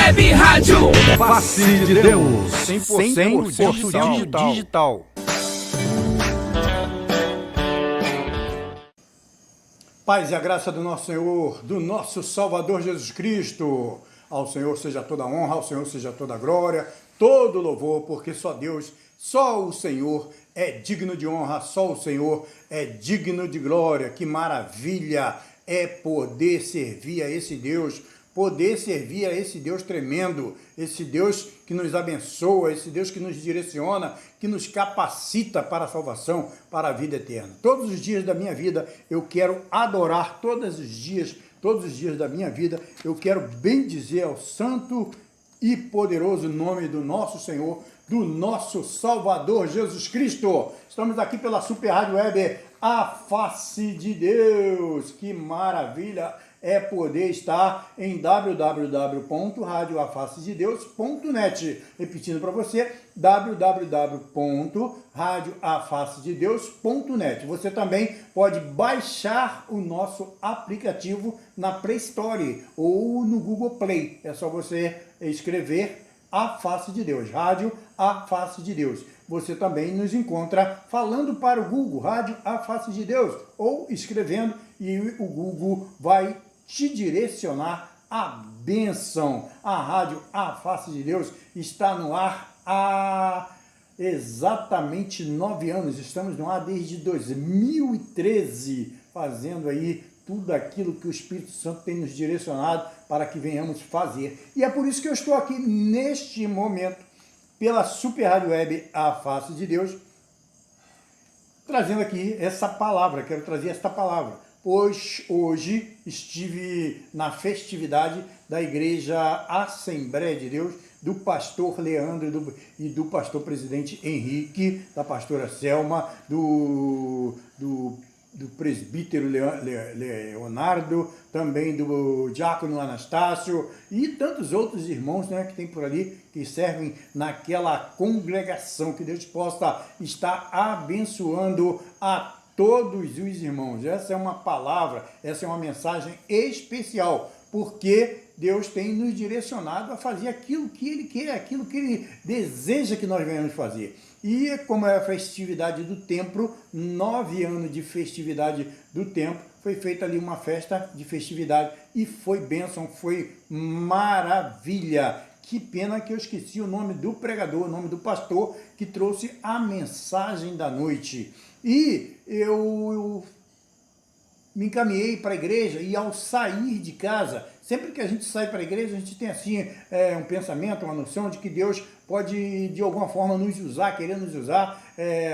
Web Rádio Face de Deus, 100% digital. Paz e a graça do nosso Senhor, do nosso Salvador Jesus Cristo. Ao Senhor seja toda a honra, ao Senhor seja toda a glória, todo louvor, porque só Deus, só o Senhor é digno de honra, só o Senhor é digno de glória. Que maravilha é poder servir a esse Deus, poder servir a esse Deus tremendo, esse Deus que nos abençoa, esse Deus que nos direciona, que nos capacita para a salvação, para a vida eterna. Todos os dias da minha vida eu quero adorar, todos os dias da minha vida eu quero bendizer ao santo e poderoso nome do nosso Senhor, do nosso Salvador Jesus Cristo. Estamos aqui pela Super Rádio Web, a Face de Deus. Que maravilha é poder estar em www.radioafacededeus.net. Repetindo para você, www.radioafacededeus.net. Você também pode baixar o nosso aplicativo na Play Store ou no Google Play. É só você escrever A Face de Deus, Rádio A Face de Deus. Você também nos encontra falando para o Google, Rádio A Face de Deus, ou escrevendo, e o Google vai te direcionar à bênção. A Rádio A Face de Deus está no ar há exatamente 9 anos. Estamos no ar desde 2013, fazendo aí tudo aquilo que o Espírito Santo tem nos direcionado para que venhamos fazer. E é por isso que eu estou aqui neste momento, pela Super Rádio Web A Face de Deus, trazendo aqui essa palavra. Quero trazer esta palavra, pois hoje estive na festividade da Igreja Assembleia de Deus, do pastor Leandro e do pastor presidente Henrique, da pastora Selma, do presbítero Leonardo, também do diácono Anastácio e tantos outros irmãos, né, que tem por ali, que servem naquela congregação. Que Deus possa estar abençoando a todos os irmãos. Essa é uma palavra, essa é uma mensagem especial, porque Deus tem nos direcionado a fazer aquilo que Ele quer, aquilo que Ele deseja que nós venhamos fazer. E como é a festividade do templo, 9 anos de festividade do templo, foi feita ali uma festa de festividade e foi bênção, foi maravilha. Que pena que eu esqueci o nome do pregador, o nome do pastor que trouxe a mensagem da noite. E eu me encaminhei para a igreja, e ao sair de casa, sempre que a gente sai para a igreja, a gente tem assim um pensamento, uma noção de que Deus pode de alguma forma nos usar, querer nos usar,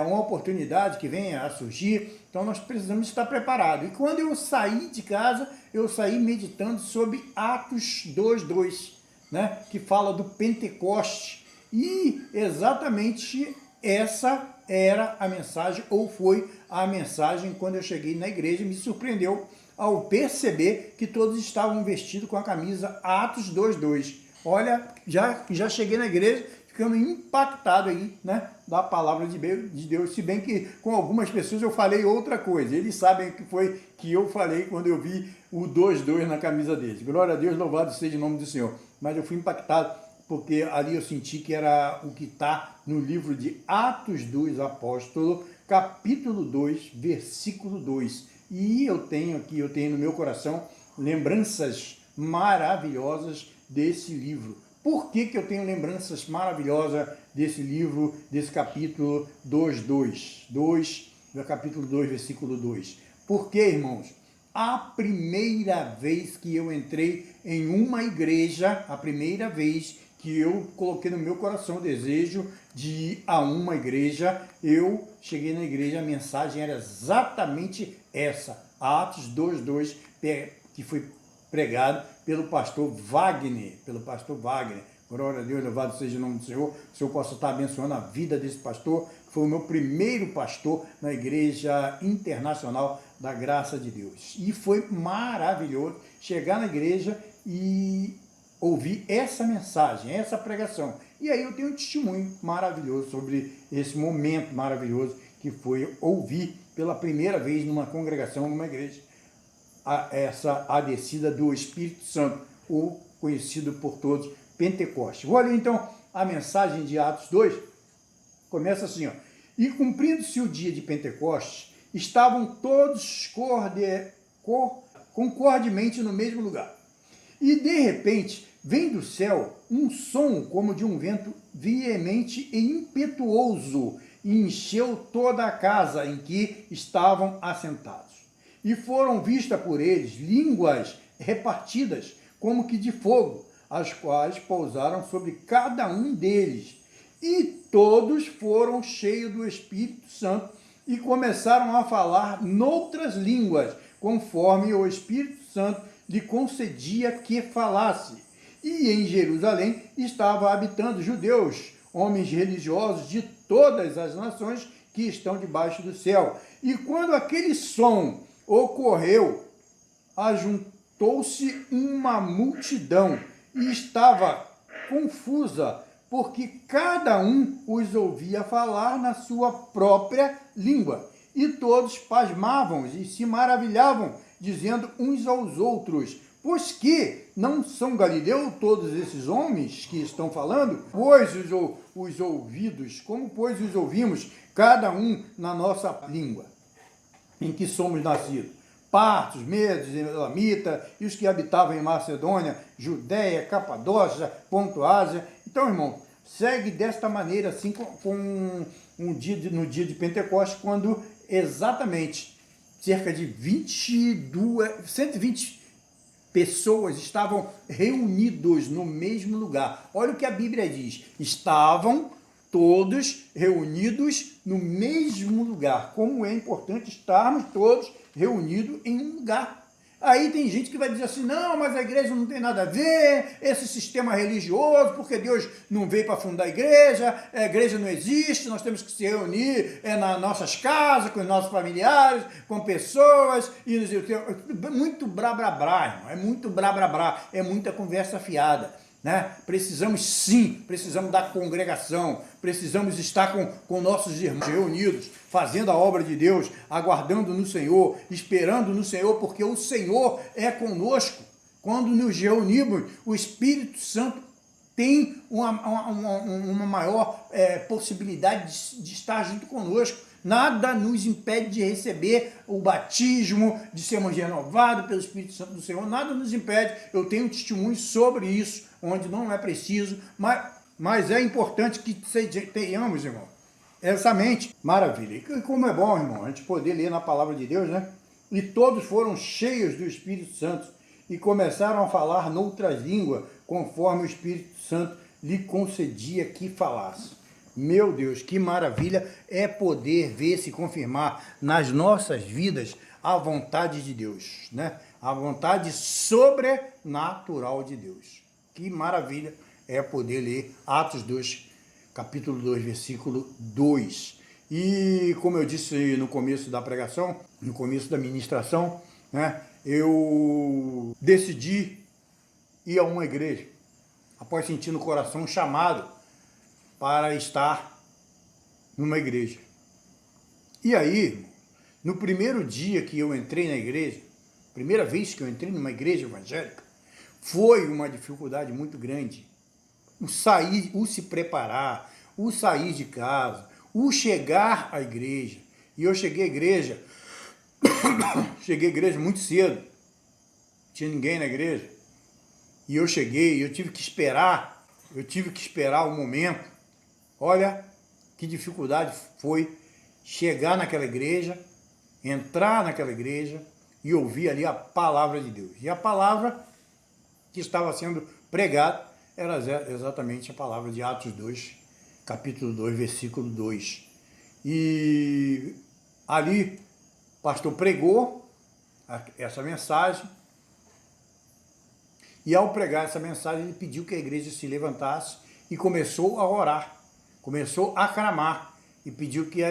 uma oportunidade que venha a surgir. Então nós precisamos estar preparados. E quando eu saí de casa, eu saí meditando sobre Atos 2:2, né, que fala do Pentecoste. E exatamente essa era a mensagem, ou foi a mensagem, quando eu cheguei na igreja. Me surpreendeu ao perceber que todos estavam vestidos com a camisa Atos 2:2. Olha, já cheguei na igreja ficando impactado aí, né, da palavra de Deus, se bem que com algumas pessoas eu falei outra coisa. Eles sabem o que foi que eu falei quando eu vi o 2:2 na camisa deles. Glória a Deus, louvado seja o nome do Senhor. Mas eu fui impactado, porque ali eu senti que era o que está no livro de Atos dos Apóstolos, capítulo 2, versículo 2. E eu tenho no meu coração lembranças maravilhosas desse livro. Por que eu tenho lembranças maravilhosas desse livro, desse capítulo 2, capítulo 2, versículo 2? Porque, irmãos, a primeira vez que eu entrei em uma igreja, a primeira vez que eu coloquei no meu coração o desejo de ir a uma igreja, eu cheguei na igreja, a mensagem era exatamente essa, Atos 2:2, que foi pregado pelo pastor Wagner, Glória a Deus, louvado seja o nome do Senhor. O Senhor possa estar abençoando a vida desse pastor, que foi o meu primeiro pastor na Igreja Internacional da Graça de Deus. E foi maravilhoso chegar na igreja e ouvir essa mensagem, essa pregação. E aí eu tenho um testemunho maravilhoso sobre esse momento maravilhoso que foi ouvir pela primeira vez numa congregação, numa igreja, a descida do Espírito Santo, ou conhecido por todos Pentecostes. Vou ler então a mensagem de Atos 2, começa assim, ó. E cumprindo-se o dia de Pentecostes, estavam todos concordemente no mesmo lugar. E de repente, vem do céu um som como de um vento veemente e impetuoso, e encheu toda a casa em que estavam assentados. E foram vistas por eles línguas repartidas, como que de fogo, as quais pousaram sobre cada um deles. E todos foram cheios do Espírito Santo e começaram a falar noutras línguas, conforme o Espírito Santo lhe concedia que falasse. E em Jerusalém estava habitando judeus, homens religiosos de todas as nações que estão debaixo do céu. E quando aquele som ocorreu, ajuntou-se uma multidão e estava confusa, porque cada um os ouvia falar na sua própria língua. E todos pasmavam e se maravilhavam, dizendo uns aos outros: pois que não são galileus todos esses homens que estão falando? Pois os ouvidos, como pois os ouvimos, cada um na nossa língua, em que somos nascidos. Partos, medos, elamitas, e os que habitavam em Macedônia, Judéia, Capadócia, Ponto Ásia. Então, irmão, segue desta maneira, assim, no dia de Pentecostes, quando exatamente cerca de 120 pessoas estavam reunidos no mesmo lugar. Olha o que a Bíblia diz. Estavam todos reunidos no mesmo lugar. Como é importante estarmos todos reunidos em um lugar. Aí tem gente que vai dizer assim, não, mas a igreja não tem nada a ver, esse sistema religioso, porque Deus não veio para fundar a igreja não existe, nós temos que se reunir nas nossas casas, com os nossos familiares, com pessoas, e muito brá, irmão, é muito brá, é muita conversa fiada. Né? Precisamos da congregação, precisamos estar com nossos irmãos reunidos, fazendo a obra de Deus, aguardando no Senhor, esperando no Senhor, porque o Senhor é conosco. Quando nos reunimos, o Espírito Santo tem uma maior possibilidade de estar junto conosco. Nada nos impede de receber o batismo, de sermos renovados pelo Espírito Santo do Senhor. Nada nos impede. Eu tenho testemunho sobre isso, onde não é preciso, mas é importante que tenhamos, irmão, essa mente. Maravilha. E como é bom, irmão, a gente poder ler na palavra de Deus, né? E todos foram cheios do Espírito Santo e começaram a falar noutras línguas, conforme o Espírito Santo lhe concedia que falasse. Meu Deus, que maravilha é poder ver se confirmar nas nossas vidas a vontade de Deus, né? A vontade sobrenatural de Deus. Que maravilha é poder ler Atos 2, capítulo 2, versículo 2. E como eu disse no começo da pregação, no começo da ministração, né? Eu decidi ir a uma igreja, após sentir no coração um chamado para estar numa igreja. E aí, no primeiro dia que eu entrei na igreja, primeira vez que eu entrei numa igreja evangélica, foi uma dificuldade muito grande. O se preparar, o sair de casa, o chegar à igreja. E eu cheguei à igreja, muito cedo, não tinha ninguém na igreja. E eu cheguei, eu tive que esperar o momento. Olha que dificuldade foi chegar naquela igreja, entrar naquela igreja e ouvir ali a palavra de Deus. E a palavra que estava sendo pregada era exatamente a palavra de Atos 2, capítulo 2, versículo 2. E ali o pastor pregou essa mensagem e ao pregar essa mensagem ele pediu que a igreja se levantasse e começou a orar. Começou a clamar e pediu que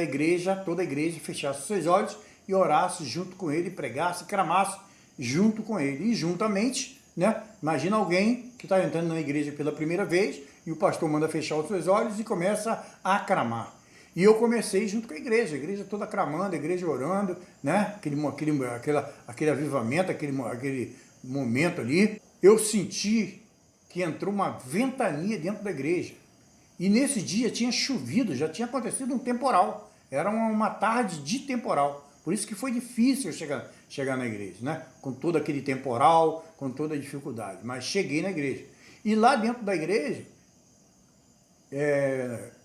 toda a igreja fechasse seus olhos e orasse junto com ele, pregasse, clamasse junto com ele. E juntamente, né? Imagina alguém que está entrando na igreja pela primeira vez e o pastor manda fechar os seus olhos e começa a clamar. E eu comecei junto com a igreja toda clamando, a igreja orando, né? Aquele avivamento, aquele momento ali. Eu senti que entrou uma ventania dentro da igreja. E nesse dia tinha chovido, já tinha acontecido um temporal. Era uma tarde de temporal. Por isso que foi difícil chegar na igreja, né? Com todo aquele temporal, com toda a dificuldade. Mas cheguei na igreja. E lá dentro da igreja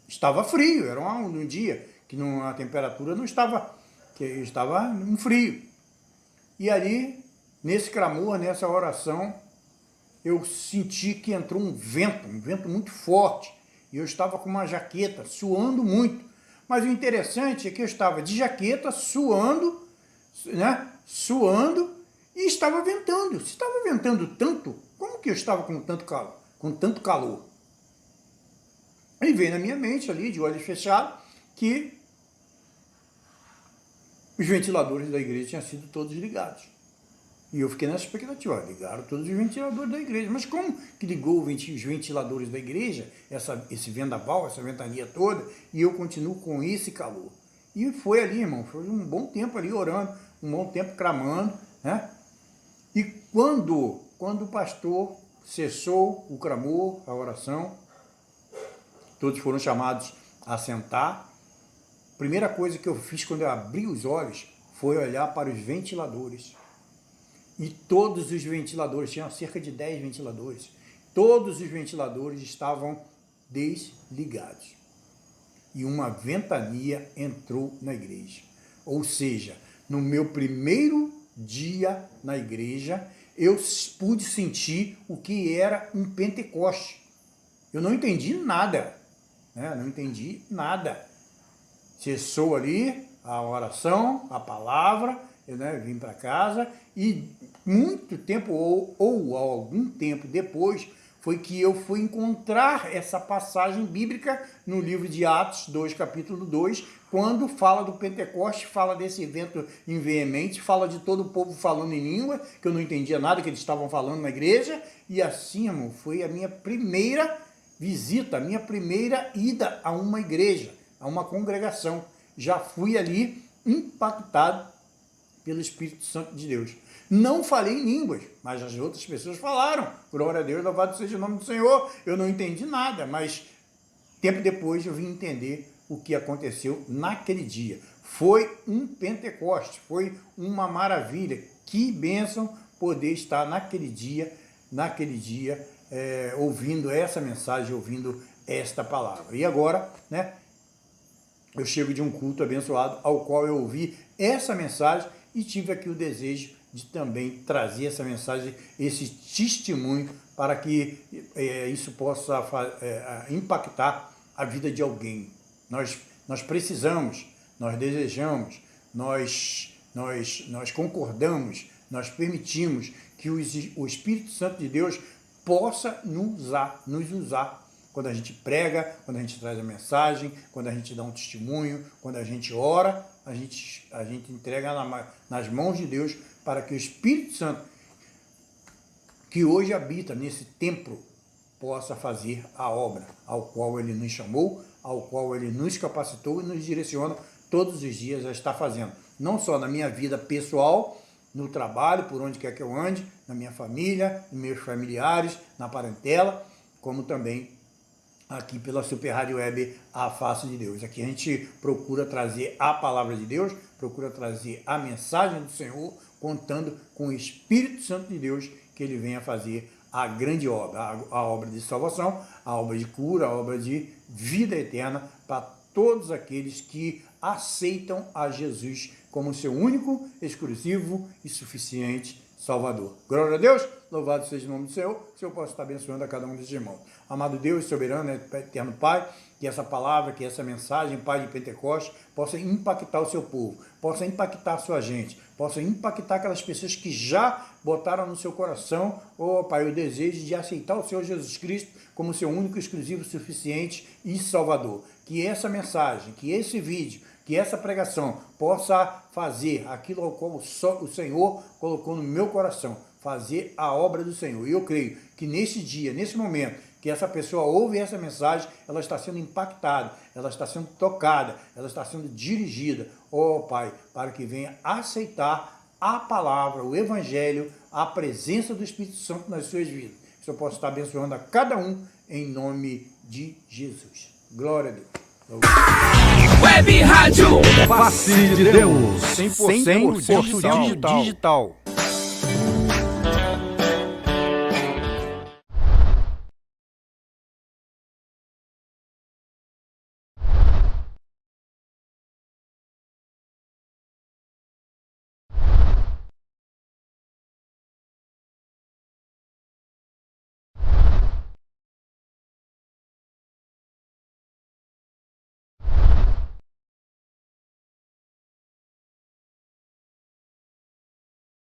estava frio, era um dia que a temperatura não estava, que estava um frio. E ali, nesse clamor, nessa oração, eu senti que entrou um vento muito forte. E eu estava com uma jaqueta, suando muito. Mas o interessante é que eu estava de jaqueta, suando, né? Suando, e estava ventando. Se estava ventando tanto, como que eu estava com tanto calor? E veio na minha mente ali, de olhos fechados, que os ventiladores da igreja tinham sido todos ligados. E eu fiquei nessa expectativa, ligaram todos os ventiladores da igreja. Mas como que ligou os ventiladores da igreja, esse vendaval, essa ventania toda, e eu continuo com esse calor? E foi ali, irmão, foi um bom tempo ali orando, um bom tempo clamando, né? E quando o pastor cessou o clamor, a oração, todos foram chamados a sentar. A primeira coisa que eu fiz quando eu abri os olhos foi olhar para os ventiladores. E todos os ventiladores, tinham cerca de 10 ventiladores, todos os ventiladores estavam desligados. E uma ventania entrou na igreja. Ou seja, no meu primeiro dia na igreja, eu pude sentir o que era um Pentecoste. Eu não entendi nada, né? Não entendi nada. Cessou ali a oração, a palavra, eu, né, vim para casa e muito tempo, ou algum tempo depois, foi que eu fui encontrar essa passagem bíblica no livro de Atos 2, capítulo 2, quando fala do Pentecoste, fala desse evento em veemente, fala de todo o povo falando em língua, que eu não entendia nada que eles estavam falando na igreja, e assim, irmão, foi a minha primeira visita, a minha primeira ida a uma igreja, a uma congregação. Já fui ali impactado pelo Espírito Santo de Deus. Não falei em línguas, mas as outras pessoas falaram. Glória a Deus, louvado seja o nome do Senhor. Eu não entendi nada, mas tempo depois eu vim entender o que aconteceu naquele dia. Foi um Pentecoste, foi uma maravilha. Que bênção poder estar naquele dia, ouvindo essa mensagem, ouvindo esta palavra. E agora, né, eu chego de um culto abençoado, ao qual eu ouvi essa mensagem e tive aqui o desejo de também trazer essa mensagem, esse testemunho, para que isso possa impactar a vida de alguém. Nós precisamos, nós desejamos, nós concordamos, nós permitimos que o Espírito Santo de Deus possa nos usar. Quando a gente prega, quando a gente traz a mensagem, quando a gente dá um testemunho, quando a gente ora, a gente entrega nas mãos de Deus para que o Espírito Santo, que hoje habita nesse templo, possa fazer a obra ao qual Ele nos chamou, ao qual Ele nos capacitou e nos direciona todos os dias a estar fazendo. Não só na minha vida pessoal, no trabalho, por onde quer que eu ande, na minha família, nos meus familiares, na parentela, como também aqui pela Super Rádio Web, a face de Deus. Aqui a gente procura trazer a palavra de Deus, procura trazer a mensagem do Senhor, contando com o Espírito Santo de Deus, que Ele venha fazer a grande obra, a obra de salvação, a obra de cura, a obra de vida eterna para todos aqueles que aceitam a Jesus como seu único, exclusivo e suficiente Salvador. Glória a Deus, louvado seja o nome do Senhor, que o Senhor possa estar abençoando a cada um desses irmãos. Amado Deus, soberano, eterno Pai, que essa palavra, que essa mensagem, Pai de Pentecoste, possa impactar o seu povo, possa impactar a sua gente, possa impactar aquelas pessoas que já botaram no seu coração, Pai, o desejo de aceitar o Senhor Jesus Cristo como seu único, exclusivo, suficiente e Salvador. Que essa mensagem, que esse vídeo, que essa pregação possa fazer aquilo ao qual o Senhor colocou no meu coração, fazer a obra do Senhor. E eu creio que nesse dia, nesse momento, que essa pessoa ouve essa mensagem, ela está sendo impactada, ela está sendo tocada, ela está sendo dirigida, Pai, para que venha aceitar a palavra, o Evangelho, a presença do Espírito Santo nas suas vidas. o Senhor possa estar abençoando a cada um em nome de Jesus. Glória a Deus. Web Rádio Face de Deus. 100% digital.